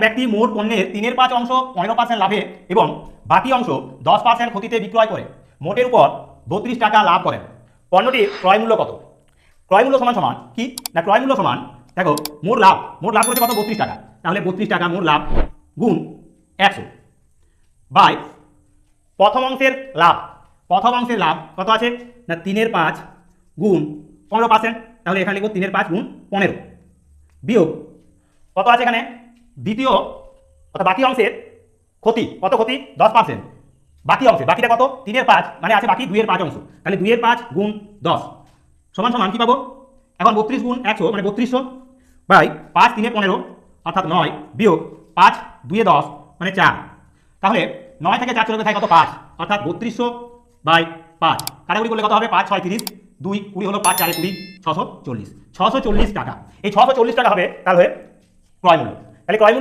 ব্যক্তি মোট পণ্যের 3/5 অংশ 15% লাভে এবং বাকি অংশ 10% ক্ষতিতে বিক্রয় করে মোটের উপর 32 টাকা লাভ করেন। পণ্যটির ক্রয় মূল্য কত? ক্রয় মূল্য সমান সমান কি না, ক্রয় মূল্য সমান দেখো মোট লাভ করেছে কত? 32 টাকা। তাহলে 32 টাকা মোট লাভ গুণ 100 বাই প্রথম অংশের লাভ। প্রথম অংশের লাভ কত আছে না 3/5 গুণ 15%। তাহলে এখানে লিখব 3/5 গুণ 15 বিয়োগ কত আছে এখানে দ্বিতীয় অর্থাৎ বাকি অংশের ক্ষতি। কত ক্ষতি? 10%। বাকি অংশে বাকিটা কত? 3/5 মানে আছে বাকি 2/5 অংশ। তাহলে 2/5 গুণ 10 সমান সমান কি পাবো? এখন 32 গুণ 100 মানে 3200 বাই 5 3 15 অর্থাৎ 9 বিয়োগ 5 2 10 মানে 4। তাহলে 9 থেকে 4 চলে গেলে থাকে কত? 5 অর্থাৎ 3200 বাই 5 কাটাকুটি করলে কত হবে? 5 6 30 2 20 হলো 5 4 20 640 টাকা। এই 640 টাকা হবে তাহলে ক্রয় মূল্য। তাহলে ক্রয়